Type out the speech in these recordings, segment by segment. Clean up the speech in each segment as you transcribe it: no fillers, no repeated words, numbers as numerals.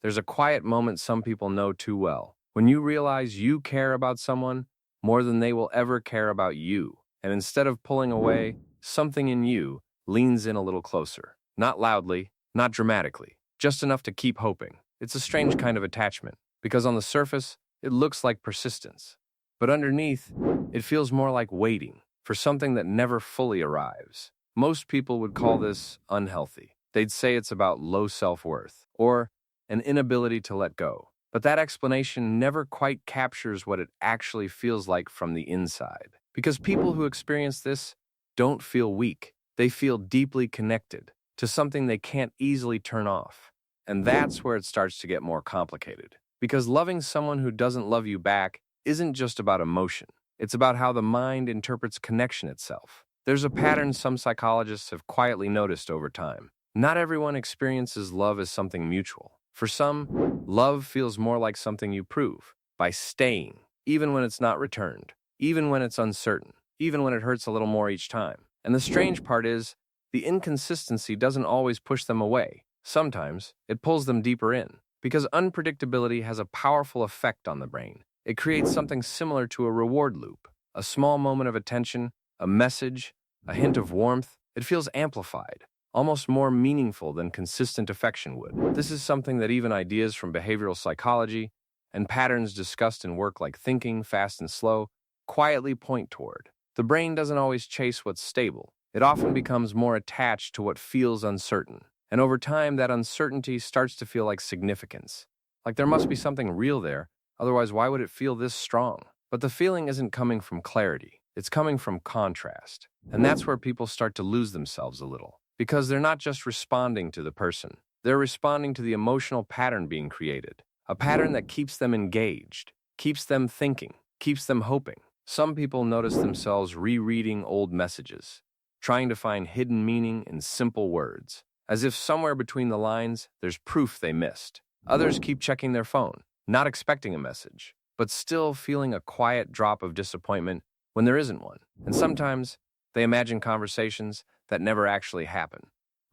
there's a quiet moment some people know too well. When you realize you care about someone more than they will ever care about you, and instead of pulling away, something in you leans in a little closer. Not loudly, not dramatically, just enough to keep hoping. It's a strange kind of attachment, because on the surface, it looks like persistence. But underneath, it feels more like waiting for something that never fully arrives. Most people would call this unhealthy. They'd say it's about low self-worth or an inability to let go. But that explanation never quite captures what it actually feels like from the inside. Because people who experience this don't feel weak. They feel deeply connected to something they can't easily turn off. And that's where it starts to get more complicated. Because loving someone who doesn't love you back isn't just about emotion. It's about how the mind interprets connection itself. There's a pattern some psychologists have quietly noticed over time. Not everyone experiences love as something mutual. For some, love feels more like something you prove by staying, even when it's not returned, even when it's uncertain, even when it hurts a little more each time. And the strange part is, the inconsistency doesn't always push them away. Sometimes, it pulls them deeper in, because unpredictability has a powerful effect on the brain. It creates something similar to a reward loop. A small moment of attention, a message, a hint of warmth, it feels amplified, almost more meaningful than consistent affection would. This is something that even ideas from behavioral psychology and patterns discussed in work like Thinking, Fast and Slow quietly point toward. The brain doesn't always chase what's stable. It often becomes more attached to what feels uncertain. And over time, that uncertainty starts to feel like significance. Like there must be something real there, otherwise why would it feel this strong? But the feeling isn't coming from clarity. It's coming from contrast. And that's where people start to lose themselves a little. Because they're not just responding to the person. They're responding to the emotional pattern being created. A pattern that keeps them engaged, keeps them thinking, keeps them hoping. Some people notice themselves rereading old messages, trying to find hidden meaning in simple words, as if somewhere between the lines there's proof they missed. Others keep checking their phone, not expecting a message, but still feeling a quiet drop of disappointment when there isn't one. And sometimes they imagine conversations that never actually happen,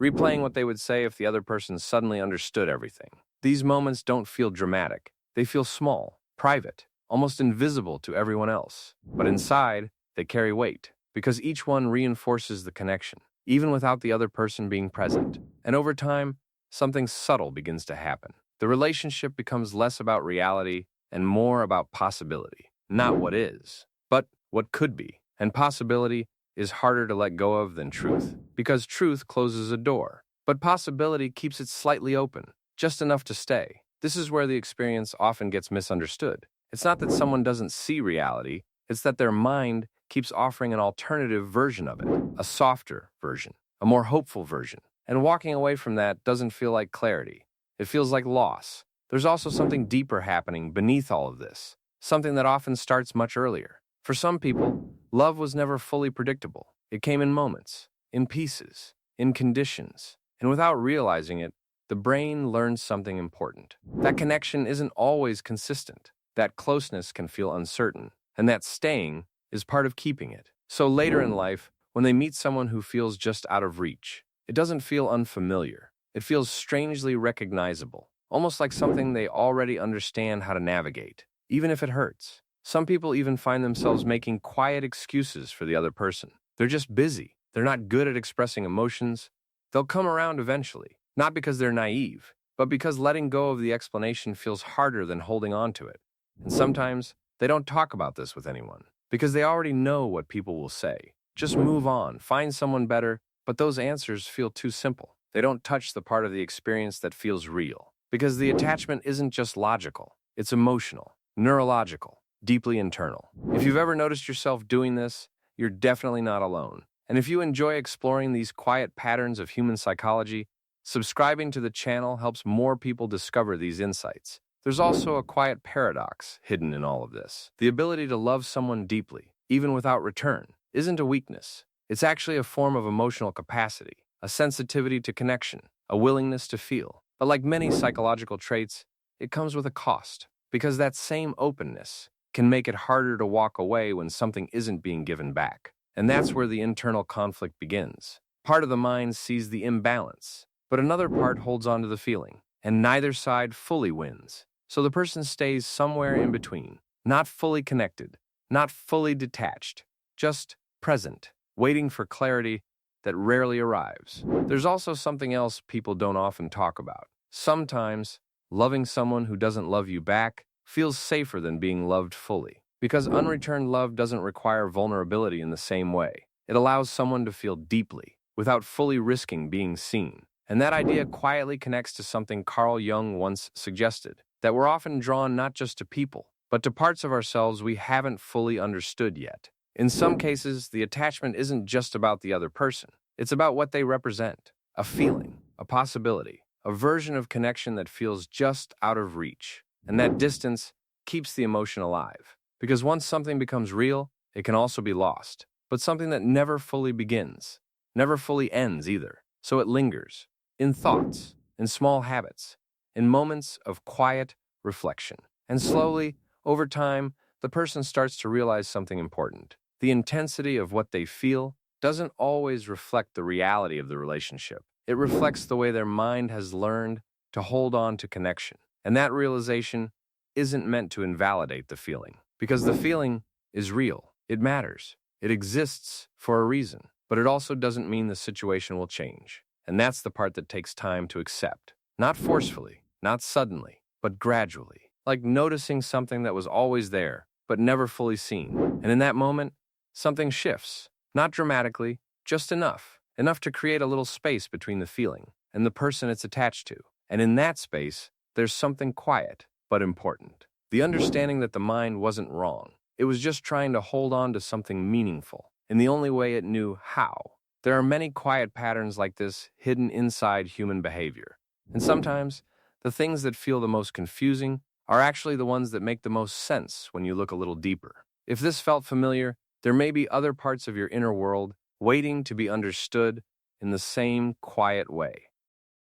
replaying what they would say if the other person suddenly understood everything. These moments don't feel dramatic. They feel small, private, almost invisible to everyone else. But inside, they carry weight, because each one reinforces the connection, even without the other person being present. And over time, something subtle begins to happen. The relationship becomes less about reality and more about possibility. Not what is, but what could be. And possibility is harder to let go of than truth, because truth closes a door, but possibility keeps it slightly open, just enough to stay. This is where the experience often gets misunderstood. It's not that someone doesn't see reality, it's that their mind keeps offering an alternative version of it, a softer version, a more hopeful version. And walking away from that doesn't feel like clarity. It feels like loss. There's also something deeper happening beneath all of this, something that often starts much earlier. For some people, love was never fully predictable. It came in moments, in pieces, in conditions, and without realizing it, the brain learns something important. That connection isn't always consistent. That closeness can feel uncertain, and that staying is part of keeping it. So later in life, when they meet someone who feels just out of reach, it doesn't feel unfamiliar. It feels strangely recognizable, almost like something they already understand how to navigate, even if it hurts. Some people even find themselves making quiet excuses for the other person. They're just busy. They're not good at expressing emotions. They'll come around eventually, not because they're naive, but because letting go of the explanation feels harder than holding on to it. And sometimes they don't talk about this with anyone, because they already know what people will say. Just move on, find someone better, but those answers feel too simple. They don't touch the part of the experience that feels real, because the attachment isn't just logical, it's emotional, neurological, deeply internal. If you've ever noticed yourself doing this, you're definitely not alone. And if you enjoy exploring these quiet patterns of human psychology, subscribing to the channel helps more people discover these insights. There's also a quiet paradox hidden in all of this. The ability to love someone deeply, even without return, isn't a weakness. It's actually a form of emotional capacity, a sensitivity to connection, a willingness to feel. But like many psychological traits, it comes with a cost, because that same openness can make it harder to walk away when something isn't being given back. And that's where the internal conflict begins. Part of the mind sees the imbalance, but another part holds on to the feeling. and neither side fully wins. So the person stays somewhere in between, not fully connected, not fully detached, just present, waiting for clarity that rarely arrives. There's also something else people don't often talk about. Sometimes, loving someone who doesn't love you back feels safer than being loved fully, because unreturned love doesn't require vulnerability in the same way. It allows someone to feel deeply, without fully risking being seen. And that idea quietly connects to something Carl Jung once suggested, that we're often drawn not just to people, but to parts of ourselves we haven't fully understood yet. In some cases, the attachment isn't just about the other person. It's about what they represent, a feeling, a possibility, a version of connection that feels just out of reach. And that distance keeps the emotion alive. Because once something becomes real, it can also be lost. But something that never fully begins, never fully ends either. So it lingers, in thoughts, in small habits, in moments of quiet reflection. And slowly, over time, the person starts to realize something important. The intensity of what they feel doesn't always reflect the reality of the relationship. It reflects the way their mind has learned to hold on to connection. And that realization isn't meant to invalidate the feeling, because the feeling is real. It matters. It exists for a reason. But it also doesn't mean the situation will change. And that's the part that takes time to accept. Not forcefully, not suddenly, but gradually. Like noticing something that was always there, but never fully seen. And in that moment, something shifts. Not dramatically, just enough. Enough to create a little space between the feeling and the person it's attached to. And in that space, there's something quiet, but important. The understanding that the mind wasn't wrong. It was just trying to hold on to something meaningful, in the only way it knew how. There are many quiet patterns like this hidden inside human behavior. And sometimes, the things that feel the most confusing are actually the ones that make the most sense when you look a little deeper. If this felt familiar, there may be other parts of your inner world waiting to be understood in the same quiet way.